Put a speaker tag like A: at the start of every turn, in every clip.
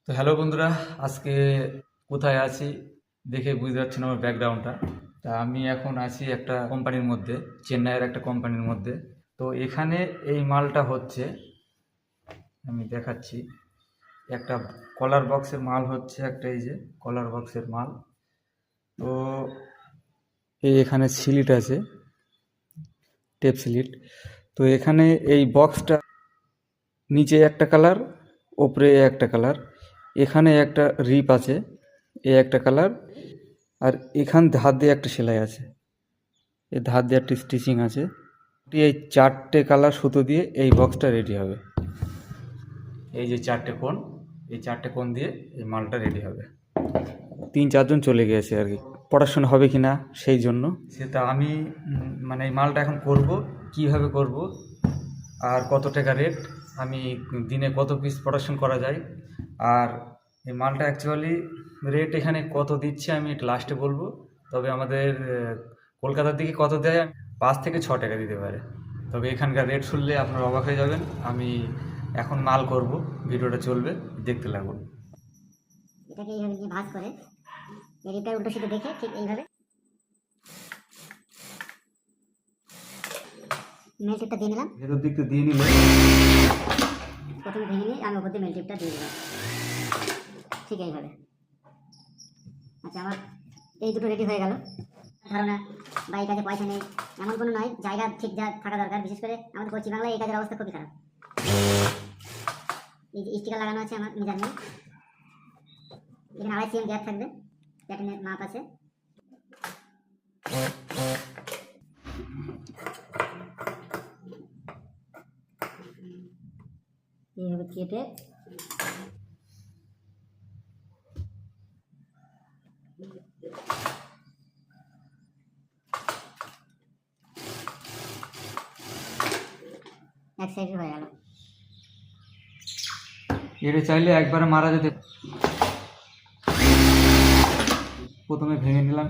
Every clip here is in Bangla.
A: তো হ্যালো বন্ধুরা, আজকে কোথায় আছি দেখে বুঝতে পারছেন আমার ব্যাকগ্রাউন্ডটা। তা আমি এখন আছি একটা কোম্পানির মধ্যে, চেন্নাইয়ের একটা কোম্পানির মধ্যে। তো এখানে এই মালটা হচ্ছে, আমি দেখাচ্ছি। একটা কলার বক্সের মাল হচ্ছে, একটা এই যে কলার বক্সের মাল। তো এই এখানে স্লিট আছে, টেপ স্লিট। তো এখানে এই বক্সটা নিচে একটা কালার, ওপরে একটা কালার, এখানে একটা রিপ আছে, এ একটা কালার, আর এখান ধার দিয়ে একটা সেলাই আছে, এই ধার দিয়ে একটা স্টিচিং আছে। এই চারটে কালার সুতো দিয়ে এই বক্সটা রেডি হবে। এই যে চারটে কোণ, এই চারটে কোণ দিয়ে এই মালটা রেডি হবে। 3-4 জন চলে গিয়েছে আর কি, পড়াশোনা হবে কি না সেই জন্য। সেটা আমি মানে এই মালটা এখন করব, কিভাবে করব, আর কত টাকা রেট, আমি দিনে কত পিস প্রোডাকশন করা যায়, আর এই মালটা অ্যাকচুয়ালি রেট এখানে কত দিচ্ছে আমি লাস্টে বলবো। তবে আমাদের কলকাতার দিকে কত দেয়, 5 থেকে 6 টাকা দিতে পারে। তবে এখানকার রেট শুনলে আপনারা অবাক হয়ে যাবেন। আমি এখন মাল করব, ভিডিওটা চলবে, দেখতে লাগুন।
B: এটাকে এইভাবে দিয়ে ভাঁজ করে এই রিপটা উল্টো সিধে দেখে ঠিক এইভাবে মেল টিপটা দিয়ে নিলাম।
A: ভেতর দিকটা দিয়ে নিলে
B: প্রথমে ভেঙে নিয়ে আমি উপর দিয়ে মেল টিপটা দিয়ে দিলাম, ঠিক এইভাবে। আচ্ছা, আমার এই দুটো রেডি হয়ে গেল। ধারণা বা এই কাজে পয়সা নেই এমন কোনো নয়, জায়গা ঠিক যা থাকা দরকার। বিশেষ করে আমাদের পশ্চিম বাংলায় এই কাজের অবস্থা খুবই খারাপ। এই যে স্টিকার লাগানো আছে আমার মেজারমেন্ট, এখানে 2.5 cm গ্যাপ থাকবে, প্যাটার্নের মাপ আছে। এইভাবে কেটে এক সাইডে হয়ে গেল।
A: এটা চাইলে একবারে মারা যেতে, প্রথমে ভেঙে নিলাম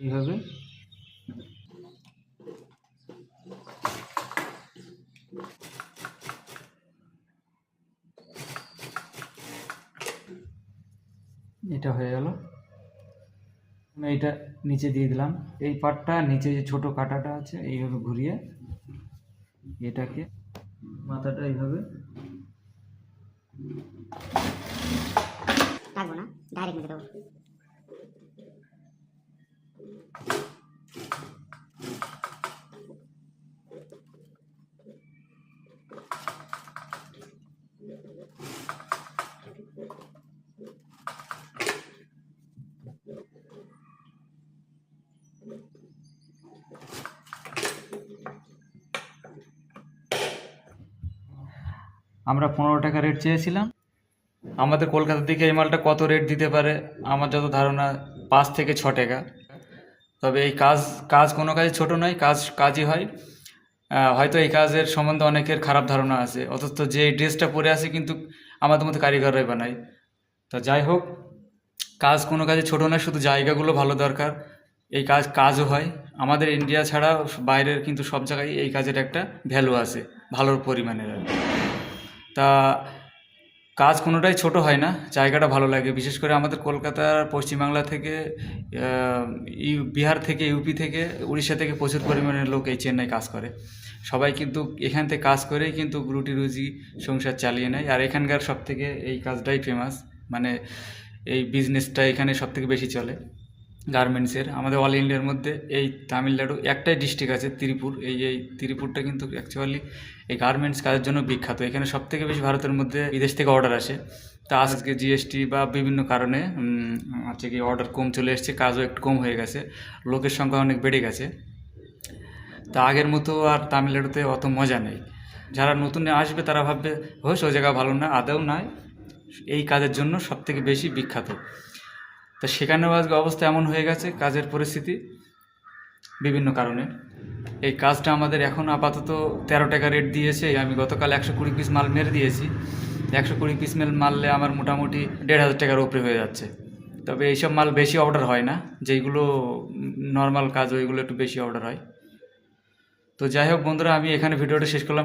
A: এইভাবে। এটা হয়ে গেল। এইটা নিচে দিয়ে দিলাম, এই পাটটা নিচে যে ছোট কাঁটাটা আছে এইভাবে ঘুরিয়ে এটাকে মাথাটা এইভাবে
B: রাখবো না, ডাইরেক্ট মেরে দেবো।
A: আমরা 15 টাকা রেট চেয়েছিলাম। আমাদের কলকাতার দিকে এই মালটা কত রেট দিতে পারে আমার যত ধারণা 5 থেকে 6 টাকা। তবে এই কাজ কাজ কোনো কাজই ছোট নয়, কাজই হয়। হয়তো এই কাজের সম্বন্ধে অনেকের খারাপ ধারণা আছে, অথচ যে ড্রেসটা পরে আছে কিন্তু আমাদের মতো কারিগররাই বানায়। তা যাই হোক, কাজ কোনো কাজে ছোট নয়, শুধু জায়গাগুলো ভালো দরকার। এই কাজও হয় আমাদের ইন্ডিয়া ছাড়া বাইরের, কিন্তু সব জায়গায় এই কাজের একটা ভ্যালু আছে, ভালো পরিমাণের। তা কাজ কোনোটাই ছোট হয় না, জায়গাটা ভালো লাগে। বিশেষ করে আমাদের কলকাতার পশ্চিমবাংলা থেকে, বিহার থেকে, ইউপি থেকে, উড়িষ্যা থেকে প্রচুর পরিমাণে লোক এই চেন্নাই কাজ করে। সবাই কিন্তু এখান থেকে কাজ করেই কিন্তু রুটি রুজি সংসার চালিয়ে নেয়। আর এখানকার সব থেকে এই কাজটাই ফেমাস, মানে এই বিজনেসটা এখানে সব থেকে বেশি চলে গার্মেন্টসের। আমাদের অল ইন্ডিয়ার মধ্যে এই তামিলনাড়ু একটাই ডিস্ট্রিক্ট আছে, ত্রিপুর। এই ত্রিপুরটা কিন্তু অ্যাকচুয়ালি এই গার্মেন্টস কাজের জন্য বিখ্যাত। এখানে সব থেকে বেশি ভারতের মধ্যে বিদেশ থেকে অর্ডার আসে। তা আজকে জিএসটি বা বিভিন্ন কারণে হচ্ছে কি অর্ডার কম চলে এসছে, কাজও একটু কম হয়ে গেছে, লোকের সংখ্যা অনেক বেড়ে গেছে। তা আগের মতো আর তামিলনাড়ুতে অত মজা নেই। যারা নতুন আসবে তারা ভাববে হোস ওই জায়গা ভালো না, আদৌ নয়, এই কাজের জন্য সব থেকে বেশি বিখ্যাত। তা সেখানেও আজকে অবস্থা এমন হয়ে গেছে, কাজের পরিস্থিতি বিভিন্ন কারণে। এই কাজটা আমাদের এখন আপাতত 13 টাকা রেট দিয়েছে। আমি গতকাল 120 পিস মাল মেরে দিয়েছি। 120 পিস মারলে আমার মোটামুটি 1,500 টাকার উপরে হয়ে যাচ্ছে। তবে এইসব মাল বেশি অর্ডার হয় না, যেইগুলো নর্মাল কাজ ওইগুলো একটু বেশি অর্ডার হয়। তো যাই হোক বন্ধুরা, আমি এখানে ভিডিওটা শেষ করলাম।